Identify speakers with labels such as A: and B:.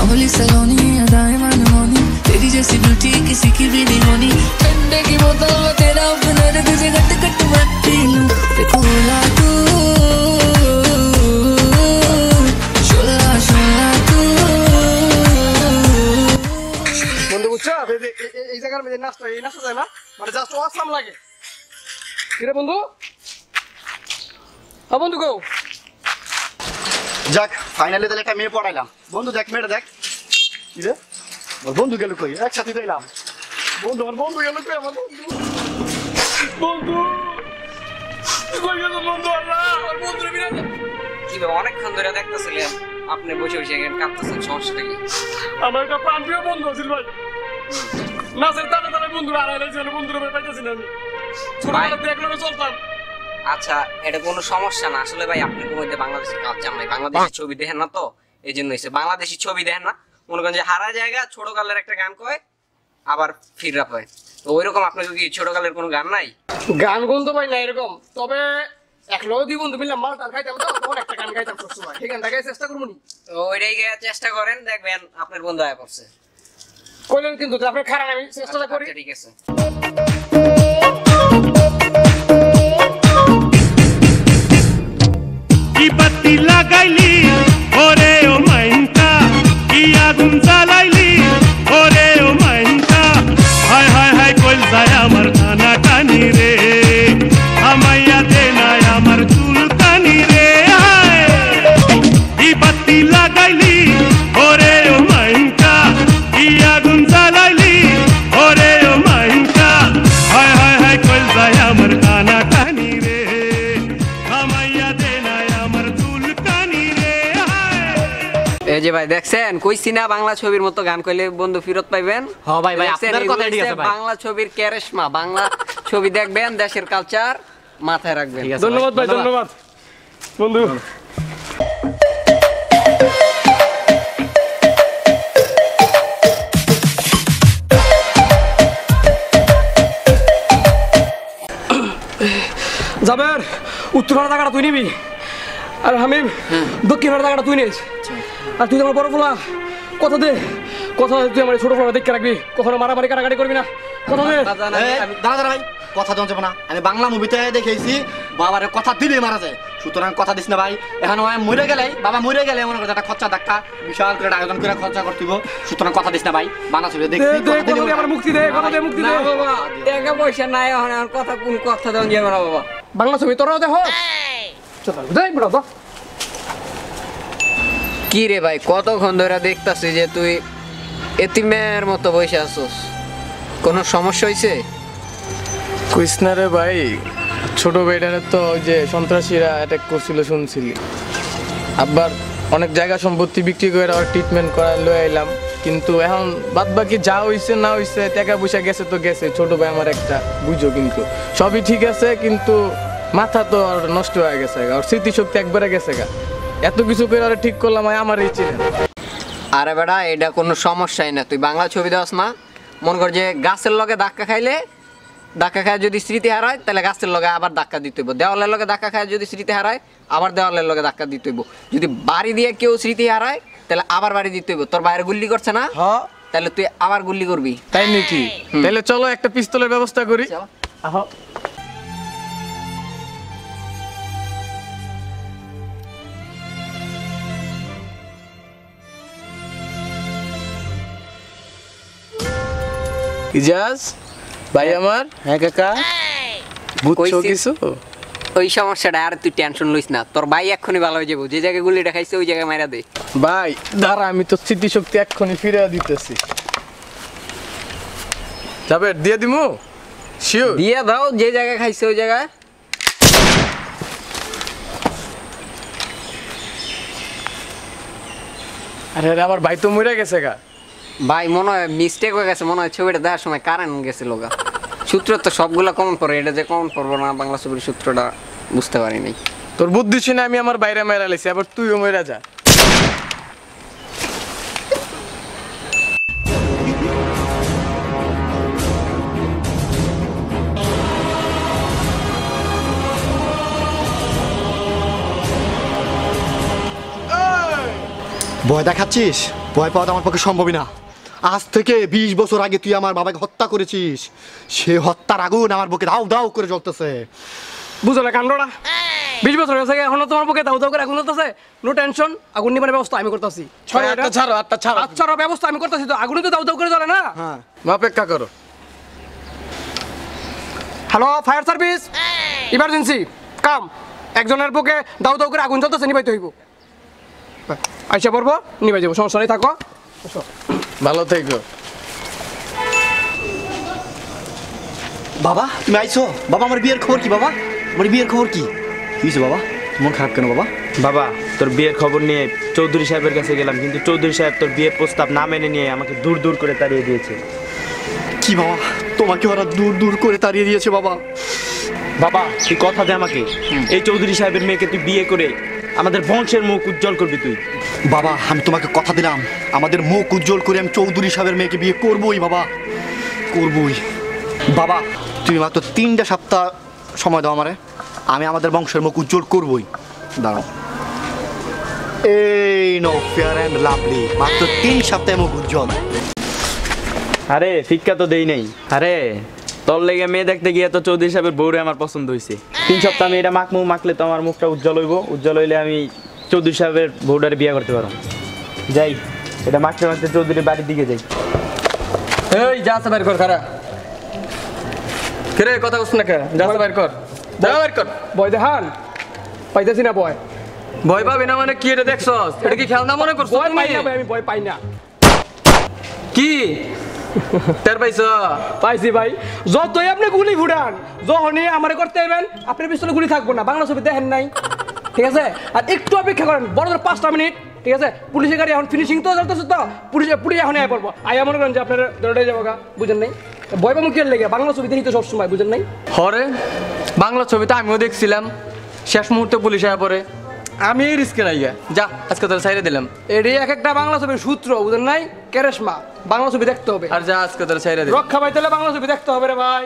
A: अमली सलोनी अदाएं मनमोनी, तेरी जैसी ब्यूटी किसी की भी नहीं होनी। ठंडे की बोतल में तेरा ओपनर, तुझे गट गट मैं पी लूं। खोला तू शोला शोला तू।
B: বন্ধু বুঝছো এই জায়গার মধ্যে নাচটা যায় না, মানে জাস্ট অসাম লাগে। কিরে বন্ধু? হ্যাঁ বন্ধু গো।
C: যাক ফাইনালি তাহলে একটা মেয়ে পড়াইলাম। বন্ধু দেখ মেয়েটা দেখ। কি রে ওর বন্ধু গেল কই? একসাথে দিলাম। বন্ধু আমার বন্ধু গেল কই? আমার বন্ধু বন্ধু কই গেল বন্ধু? আল্লাহ আমার বন্ধু রে বিরাজ।
D: কি বে অনেকক্ষণ ধরে দেখতেছিলাম আপনি বসে বসে এখানে কাঁদতেছেন, সমস্যাটা কি?
B: আমার একটা প্রাণপ্রিয় বন্ধু আছিল ভাই। না স্যার তাড়াতাড়ি বন্ধু হারাইলাম, বন্ধুরে পাইতেছি না আমি। ছোটবেলা থেকে একলগে চলতাম।
D: আচ্ছা এটা কোনো সমস্যা না, আসলে ভাই আপনি মধ্যে বাংলাদেশের কালচার নাই, বাংলাদেশের ছবি দেখেন না তো এই জন্য হয়েছে। বাংলাদেশি ছবি দেখেন না, মনে করেন যে হারা জায়গা ছোট কালের একটা গান কয় আবার ফিররা পায়, তো ওইরকম আপনার কি ছোট কালের কোনো গান নাই?
B: গান গুন তো ভাই না এরকম, তবে একলগে দুই বন্ধু মিললাম মাল টাল খাইতাম তো, তখন একটা গান গাইতাম সবসময়। ঠিক আছে গাইতে চেষ্টা করবো নি?
D: তো ওইটাই চেষ্টা করেন, দেখবেন আপনার বন্ধু আয়া পড়ছে।
B: কইলেন কিন্তু আপনি খারাপ, আমি চেষ্টা করি।
D: ঠিক আছে।
E: কি বাতি লাগাইলি ওরে ও মাইনটা, কি আগুন জ্বালাইলি ওরে ও মাইনটা, হায় হায় হায় কইল যায় আমার কানা কানি রে, আমাইয়া দে নাই আমার চুল কানি রে, হায় কি বাতি লাগাইলি ওরে ও মাইনটা, কি আগুন জ্বালাইলি ওরে ও মাইনটা, হায় হায় হায় কইল যায় আমার কানা কানি রে, আমাইয়া দে নাই আমার চুল কানি রে, হায়।
D: এই যে ভাই দেখছেন কইছি না বাংলা ছবির মতো গান কইলে বন্ধু ফেরত পাইবেন।
C: হ্যাঁ ভাই ভাই
D: দেখছেন,
C: আপনার কথা
D: এগুলো
C: ঠিক আছে
D: হচ্ছে
C: ভাই।
D: বাংলা ছবির ক্যারেশমা, বাংলা ছবি দেখবেন, দেশের কালচার মাথায় রাখবেন।
B: ধন্যবাদ ভাই, ধন্যবাদ বন্ধু। জাবের উত্তর টাকাটা তুই নিবি, আর হামিম দক্ষিণ টাকাটা তুই নিস। আর তুই আমার বড় ফোলা, কথা দে, কথা দে তুই আমার ছোট ফোলা দেখে রাখবি, কখনো মারামারি কাটাকাটি করবি না, কথা দে।
C: দাঁড়া দাঁড়া ভাই, কথা দেওয়া যাবে না। আমি বাংলা মুভিতে দেখেছি বাবার কথা দিলে মারা যায়, সুতরাং কথা দিস না ভাই। এখন মরে গেলে বাবা মরে গেলে মনে করছে একটা খরচা ধাক্কা বিশাল করে আয়োজন করে খরচা করতে হবে, সুতরাং কথা দিস না ভাই। বাংলা ছবি দেখছি
B: আমার মুক্তি দে, কথা দে, মুক্তি দে।
D: বাবা টাকা পয়সা নাই, এখন আর কথা কোন কথা দেন যাবে না বাবা।
B: বাংলা ছবি তোরাও দেখ। চল দেখ বড় তো।
D: কি রে ভাই কতক্ষণ ধরে দেখতাছি যে তুই এতিমের মতো বসে আছোস, কোনো সমস্যা হইছে?
F: কইস না রে ভাই, ছোট ভাইটারে তো ওই যে সন্ত্রাসীরা অ্যাটাক করছিল শুনছিলি, আবার অনেক জায়গা সম্পত্তি বিক্রি করে আর ট্রিটমেন্ট করা লয়ে আইলাম, কিন্তু এখন বাদ বাকি যা হইছে না হইছে টাকা পয়সা গেছে তো গেছে, ছোট ভাই আমার একটা বুঝো, কিন্তু সবই ঠিক আছে, কিন্তু মাথা তো আর নষ্ট হয়ে গেছে গা, আর স্মৃতিশক্তি একবারে গেছে গা, এত কিছু করে আর ঠিক করলাম আমার এই চিনেন।
D: আরে বেটা এটা কোনো সমস্যাই না, তুই বাংলা ছবি দেওয়াস না, মন কর যে গাছের লগে ধাক্কা খাইলে, ধাক্কা খায় যদি স্মৃতি হারায় তাহলে গাছের লগে আবার ধাক্কা দিতে হইব, দেওয়ালের লগে ধাক্কা খায় যদি স্মৃতি হারায় আবার দেওয়ালের লগে ধাক্কা দিতে হইব, যদি বাড়ি দিয়ে কেউ স্মৃতি হারায় তাহলে আবার বাড়ি দিতে হইব। তোর বাইরে গুল্লি করছে না,
F: হ্যাঁ
D: তাহলে তুই আবার গুল্লি করবি।
F: তাই নাকি? তাহলে চলো একটা পিস্তলের ব্যবস্থা করি। আহো ইজাজ ভাই আমার। হ্যাঁ কাকা বুঝছো কিছু?
D: ওই সমস্যাটা আর তুই টেনশন লইস না, তোর ভাই এক্ষুনি ভালো হয়ে যাবো, যে জায়গায় গুলিটা খাইছে ওই জায়গায় মারা দে।
F: ভাই দাঁড়া, আমি তো স্মৃতিশক্তি এক্ষুনি ফিরে দিতেছি। যাবে দিয়ে দিমু? শিওর
D: দিয়ে দাও, যে জায়গায় খাইছে ওই জায়গায়।
F: আরে আমার ভাই তো মরে গেছে গা।
D: ভাই মনে হয় মিস্টেক হয়ে গেছে, মনে হয় ছবিটা দেখার সময় কারেন্ট গেছিল গা। সূত্র তো সবগুলো কমন পড়ে, এটা যে কমন পড়বো না বাংলা ছবির সূত্রটা বুঝতে পারিনি।
F: তোর বুদ্ধি শুনে আমি আমার বাইরে মেরা লাইছি, আবার তুইও মরে যা।
C: ভয় দেখাচ্ছিস? ভয় পাওয়া তো আমার পক্ষে সম্ভবই না। আজ থেকে 20 বছর আগে তুই আমার বাবাকে হত্যা করেছিস, সে হত্যার আগুন আমার বুকে দাউ দাউ করে জ্বলতেছে।
B: বুঝো না কাণ্ডটা? 20 বছর হয়েছে এখনো তোমার পক্ষে দাউ দাউ করে আগুন জ্বলতেছে। নো টেনশন, আগুন নিবানোর ব্যবস্থা আমি করতেছি।
F: আটটা ছাড়ো, আটটা ছাড়ো।
B: আচ্ছা ব্যবস্থা আমি করতেছি, তো আগুনে তো দাউ দাউ করে জ্বলে না।
C: হ্যাঁ,
F: অপেক্ষা করো।
B: হ্যালো ফায়ার সার্ভিস, ইমার্জেন্সি কাম। একজনের বুকে দাউ দাউ করে আগুন জ্বলতেছে, নিবাইতে হইব। আইসা পড়বো, নিবাই যাবো, সমস্যা নেই, থাকো।
F: ভালো থেকো।
C: বাবা তুমি আইছো? বাবা আমার বিয়ের খবর কি? বাবা আমার বিয়ের খবর কি? কি হয়েছে বাবা, মন খারাপ কেন বাবা?
G: বাবা তোর বিয়ের খবর নিয়ে চৌধুরী সাহেবের কাছে গেলাম, কিন্তু চৌধুরী সাহেব তোর বিয়ের প্রস্তাব না মেনে নিয়ে আমাকে দূর দূর করে তাড়িয়ে দিয়েছে।
C: কি বাবা, তোমাকে ওরা দূর দূর করে তাড়িয়ে দিয়েছে বাবা?
G: বাবা তুই কথা দে আমাকে, এই চৌধুরী সাহেবের মেয়েকে তুই বিয়ে করে আমাদের বংশের মুখ উজ্জ্বল করবি তুই।
C: বাবা আমি তোমাকে কথা দিলাম, আমাদের মুখ উজ্জ্বল করে আমি চৌধুরী সাহেবের মেয়েকে বিয়ে করবই বাবা, করবই। বাবা তুমি মাত্র 3টা সপ্তাহ সময় দাও আমারে, আমি আমাদের বংশের মুখ উজ্জ্বল করবই। দাঁড়াও, এই নো ফেয়ার অ্যান্ড লাভলি, মাত্র 3 সপ্তাহে মুখ উজ্জ্বল।
G: আরে ফিক্কা তো দেই নাই। আরে তোর লেগে মেয়ে দেখতে গিয়ে তো চৌধুরী সাহেবের বউরে আমার পছন্দ হয়েছে। 3 সপ্তাহ আমি এটা মাখলে তো আমার মুখটা উজ্জ্বল হইব, উজ্জ্বল হইলে আমি চৌধুরী সাহেবের বউটারে বিয়ে করতে পারবো। যাই, এটা মাখতে মাখতে চৌধুরীর বাড়ির দিকে যাই।
F: এই যা আছে বাইর কর, খারা কে রে, কথা বলছ না কে? যা আছে বাইর কর, যা বাইর কর।
B: বয় দেখান, পাইতেছি না বয়।
F: ভয় পাবি না মানে কি? এটা দেখছস? এটা কি খেলনা মনে করছ?
B: ভয় পাই না ভাই, আমি ভয় পাই না।
F: কি তের পাইছ?
B: পাইছি ভাই, যতই আপনি গুলি ফুটান, যখনই আমারে করতে যাবেন আপনার পিছনে গুলি থাকবো না। বাংলা ছবি দেখেন নাই, ঠিক আছে? আর একটু অপেক্ষা করেন, বড় 5টা মিনিট, ঠিক আছে? পুলিশের গাড়ি এখন ফিনিশিং তো চলতেছে, তো পুলিশ এখন আয় পড়বো। আয়া মনে করেন যে আপনার দৌড়ে যাবো গা, বুঝেন নাই? ভয় পাবো কি লেগে? বাংলা ছবি দেখি তো সবসময়, বুঝেন নাই?
F: হরে বাংলা ছবিতে আমিও দেখছিলাম, শেষ মুহূর্তে পুলিশ আয়া পড়ে, আমি রিস্কে নাই গা। যা আজকে তোর সাইডে দিলাম।
B: এটি এক একটা বাংলা ছবির সূত্র, বুঝেন নাই? কেরেশমা, বাংলা ছবি দেখতে হবে।
F: আর যা আজকে তোর সাইডে দিলাম।
B: রক্ষা পাইতে হলে বাংলা ছবি দেখতে হবে রে ভাই।